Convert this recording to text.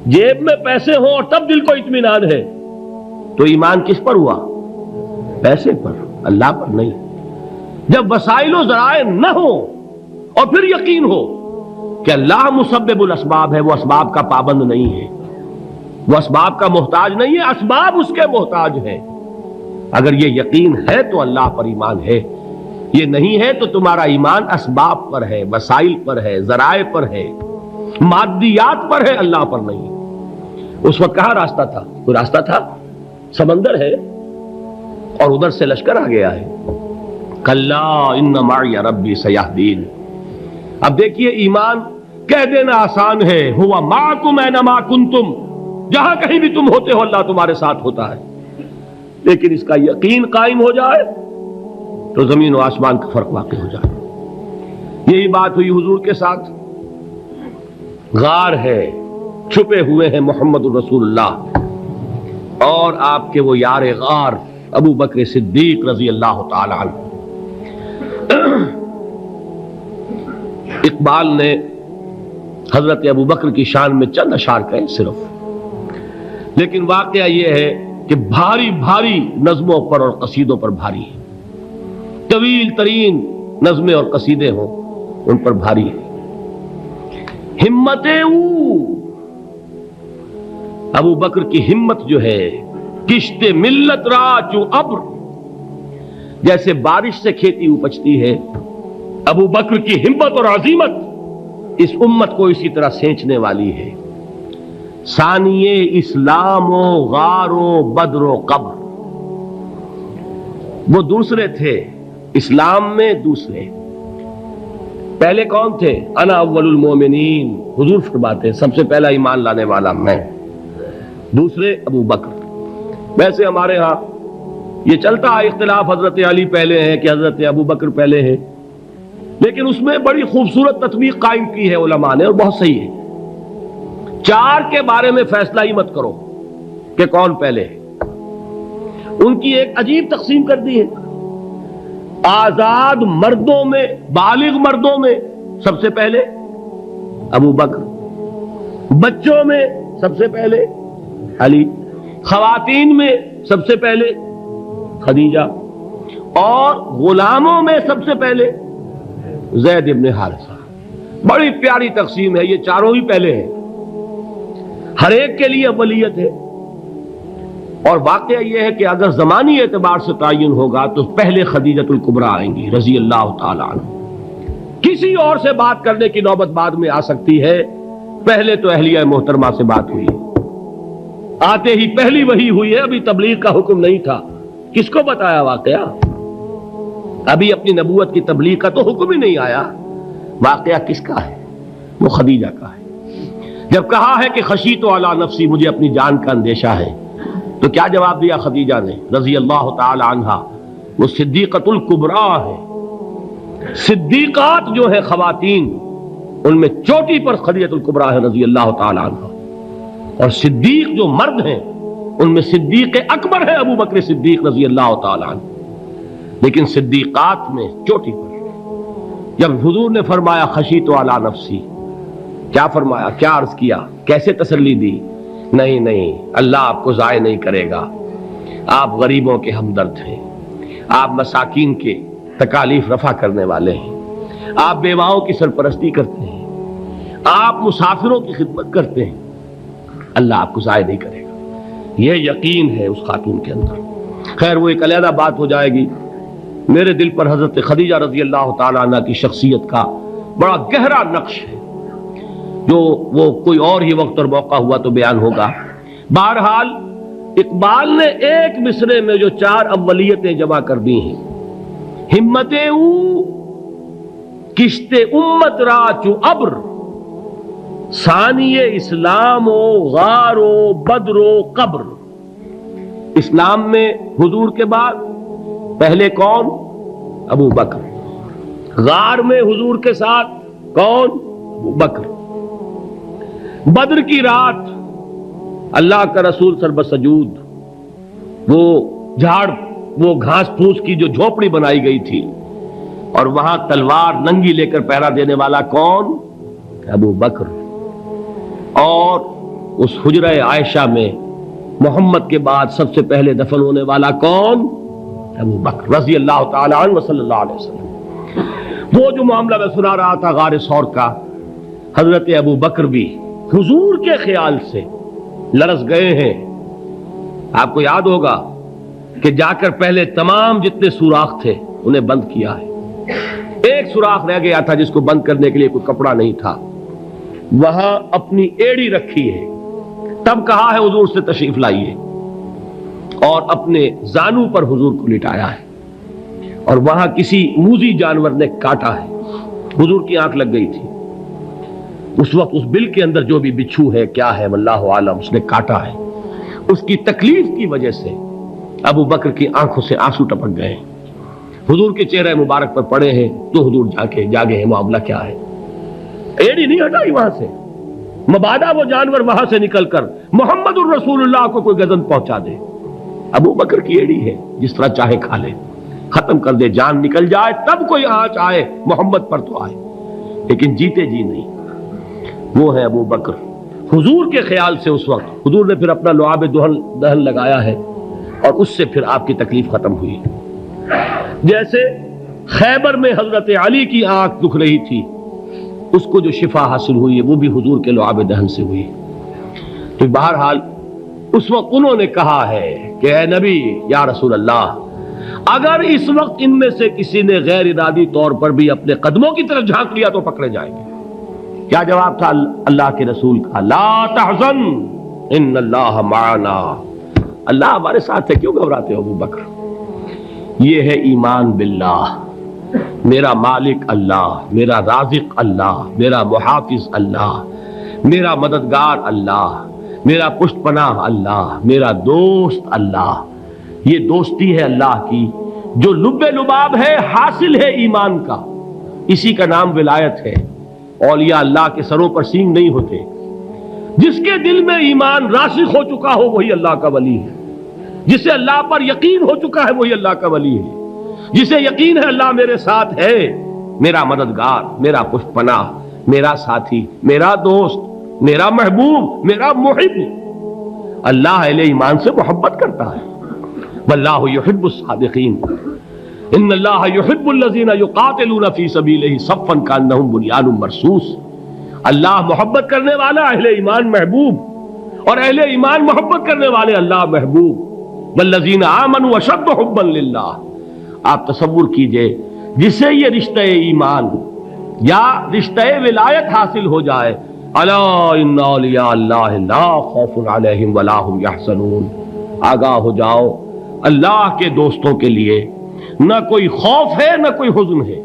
जेब में पैसे हो और तब दिल को इत्मीनान है, तो ईमान किस पर हुआ? पैसे पर, अल्लाह पर नहीं। जब वसाइल व ज़राए न हो और फिर यकीन हो कि अल्लाह मुसब्बिबुल असबाब है, वो असबाब का पाबंद नहीं है, वो असबाब का मोहताज नहीं है, असबाब उसके मोहताज है। अगर ये यकीन है तो अल्लाह पर ईमान है, ये नहीं है तो तुम्हारा ईमान असबाब पर है, वसाइल पर है, ज़राए पर है, मादियात पर है, अल्लाह पर नहीं। उस वक्त कहां रास्ता था? कोई रास्ता था? समंदर है और उधर से लश्कर आ गया है। कल्ला इन्ना माइया रब्बी सयहदीन। अब देखिए, ईमान कह देना आसान है, हुवा माकुम ऐनमा कुंतुम, जहां कहीं भी तुम होते हो अल्लाह तुम्हारे साथ होता है। लेकिन इसका यकीन कायम हो जाए तो जमीन और आसमान का फर्क वाक़ई हो जाए। यही बात हुई हुजूर के साथ। गार है, छुपे हुए हैं मोहम्मद रसूलुल्लाह और आपके वो यार गार अबू बकर सिद्दीक रजी अल्लाह तआला अन्हु। इकबाल ने हजरत अबू बकर की शान में चंद अशार कहे सिर्फ, लेकिन वाकया यह है कि भारी भारी नज़्मों पर और कसीदों पर भारी है। तवील तरीन नज़्में और कसीदे हों उन पर भारी है। हिम्मते अबू बकर की हिम्मत जो है, किश्ते मिल्लत राचू अब्र, जैसे बारिश से खेती उपजती है, अबू बकर की हिम्मत और अजीमत इस उम्मत को इसी तरह सेंचने वाली है। सानिये इस्लामो गारो बदरो कब्र, वो दूसरे थे इस्लाम में, दूसरे। पहले कौन थे? अना अव्वलुल मोमिनीन, हुजूर फरमाते सबसे पहला ईमान लाने वाला मैं। दूसरे अबू बकर। वैसे हमारे यहां ये चलता है इख्तिलाफ, हजरत अली पहले हैं कि हजरत अबू बकर पहले हैं, लेकिन उसमें बड़ी खूबसूरत तत्वीक कायम की है उलमा ने और बहुत सही है। चार के बारे में फैसला ही मत करो कि कौन पहले है, उनकी एक अजीब तकसीम कर दी है। आजाद मर्दों में, बालिग मर्दों में सबसे पहले अबू बकर, बच्चों में सबसे पहले अली, खवातीन में सबसे पहले खदीजा और गुलामों में सबसे पहले ज़ैद इब्न हारिसा। बड़ी प्यारी तकसीम है, ये चारों ही पहले हैं, हर एक के लिए अव्वलियत है। और वाकया यह है कि अगर ज़मानी एतबार से तायन होगा तो पहले खदीजतुल कुबरा आएंगी रजी अल्लाह तआला अन्हा। किसी और से बात करने की नौबत बाद में आ सकती है, पहले तो अहलिया मोहतरमा से बात हुई, आते ही पहली वही हुई है, अभी तबलीग का हुक्म नहीं था। किसको बताया वाकया? अभी अपनी नबूवत की तबलीग का तो हुक्म ही नहीं आया। वाकया किसका है? वो खदीजा का है। जब कहा है कि खशीतो अला नफ्सी, मुझे अपनी जान का अंदेशा है, तो क्या जवाब दिया खदीजा ने रजी अल्लाह तआला अन्हा? वो सिद्दीक़तुल कुबरा है। सिद्दीक़ात जो है खवातीन, उनमें चोटी पर खदीजतुल कुबरा है रजी अल्लाह तआला अन्हा। और सिद्दीक जो मर्द हैं उनमें सिद्दीक अकबर है अबू बकर सिद्दीक रजी अल्लाह तआला अन्हु। लेकिन सिद्दीक़ात में चोटी पर जब हुजूर ने फरमाया खशीतो अला नफ्सी, क्या फरमाया, क्या अर्ज किया, कैसे तसल्ली दी? नहीं नहीं, अल्लाह आपको ज़ाय नहीं करेगा। आप गरीबों के हमदर्द हैं, आप मसाकीन के तकालीफ रफा करने वाले हैं, आप बेवाओं की सरपरस्ती करते हैं, आप मुसाफिरों की खिदमत करते हैं, अल्लाह आपको ज़ाय नहीं करेगा। यह यकीन है उस खातून के अंदर। खैर, वो एक अलहदा बात हो जाएगी। मेरे दिल पर हजरत खदीजा रजी अल्लाह तआला अन्हा की शख्सियत का बड़ा गहरा नक्श है, जो वो कोई और ही वक्त और मौका हुआ तो बयान होगा। बहरहाल इकबाल ने एक मिसरे में जो चार अव्वलियतें जमा कर दी हैं, हिम्मते किश्ते उम्मत राचू अब्र, सानिये इस्लामो गारो बदरो कब्र। इस्लाम में हुजूर के बाद पहले कौन? अबू बकर। गार में हुजूर के साथ कौन? अबू बकर। बद्र की रात अल्लाह का रसूल सरबसजूद, वो झाड़, वो घास फूस की जो झोपड़ी बनाई गई थी, और वहां तलवार नंगी लेकर पहरा देने वाला कौन? अबू बकर। और اس حجرہ عائشہ میں محمد کے بعد سب سے پہلے دفن ہونے والا کون؟ ابو بکر رضی اللہ تعالی عنہ صلی اللہ علیہ وسلم۔ وہ جو معاملہ میں سنا رہا تھا غار ثور کا، حضرت ابو بکر بھی حضور کے خیال سے لرز گئے ہیں۔ آپ کو یاد ہوگا کہ جا کر پہلے تمام جتنے سوراخ تھے انہیں بند کیا ہے۔ ایک سوراخ رہ گیا تھا جس کو بند کرنے کے لیے کوئی کپڑا نہیں تھا، وہاں اپنی ایڑی رکھی ہے، تب کہا ہے حضور سے تشریف لائیے، اور اپنے زانو پر حضور کو لٹایا ہے، اور وہاں کسی موذی جانور نے کاٹا ہے، حضور کی آنکھ لگ گئی تھی اس وقت، اس بل کے اندر جو بھی بچھو ہے کیا ہے واللہ عالم، اس نے کاٹا ہے۔ اس کی تکلیف کی وجہ سے ابو بکر کی آنکھوں سے آنسو ٹپک گئے، حضور کے چہرے مبارک پر پڑے ہیں، تو حضور جاگے ہیں، معاملہ کیا ہے؟ ایڑی نہیں ہٹائی وہاں سے، مبادا وہ جانور وہاں سے نکل کر محمد الرسول اللہ کو کوئی گزن پہنچا دے۔ ابو بکر کی ایڑی ہے، جس طرح چاہے کھا لے، ختم کر دے، جان نکل جائے تب کوئی آنچ آئے، محمد پر تو آئے، لیکن جیتے جی نہیں۔ وہ ہے ابو بکر حضور کے خیال سے۔ اس وقت حضور نے پھر اپنا لعاب دہن لگایا ہے، اور اس سے پھر آپ کی تکلیف ختم ہوئی۔ جیسے خیبر میں حضرت علی کی آنکھ دکھ رہی تھی، اس کو جو شفا حاصل ہوئی ہے وہ بھی حضور کے لعاب دہن سے ہوئی۔ تو بہرحال اس وقت انہوں نے کہا ہے کہ اے نبی یا رسول اللہ، اگر اس وقت ان میں سے کسی نے غیر ارادی طور پر بھی اپنے قدموں کی طرف جھانک لیا تو پکڑے جائیں گے۔ کیا جواب تھا اللہ کے رسول کا؟ لا تحزن ان اللہ معنا، اللہ ہمارے ساتھ ہے، کیوں گھبراتے ہو ابو بکر؟ یہ ہے ایمان باللہ، میرا مالک اللہ، میرا رازق اللہ، میرا محافظ اللہ، میرا مددگار اللہ، میرا پشت پناہ اللہ، میرا دوست اللہ۔ یہ دوستی ہے اللہ کی جو لب لباب ہے، حاصل ہے ایمان کا، اسی کا نام ولایت ہے۔ اولیاء اللہ کے سروں پر سینگ نہیں ہوتے، جس کے دل میں ایمان راسخ ہو چکا ہو وہی اللہ کا ولی ہے، جسے اللہ پر یقین ہو چکا ہے وہی اللہ کا ولی ہے، جسے یقین ہے اللہ میرے ساتھ ہے، میرا مددگار، میرا پشت پناہ، میرا ساتھی، میرا دوست، میرا محبوب، میرا محب۔ اللہ اہل ایمان سے محبت کرتا ہے، واللہ یحب الصادقین، ان اللہ یحب الذین یقاتلون فی سبیلہ صفا کانہم بنیان مرصوص۔ اللہ محبت کرنے والا، اہل ایمان محبوب، اور اہل ایمان محبت کرنے والے اللہ محبوب۔ والذین آمنوا اشد حبا للہ۔ آپ تصور کیجئے جسے یہ رشتہ ایمان یا رشتہ ولایت حاصل ہو جائے، الا ان اولیاء اللہ لا خوف علیہم ولا هم یحزنون، آگاہ ہو جاؤ، اللہ کے دوستوں کے لیے نہ کوئی خوف ہے نہ کوئی حزن ہے۔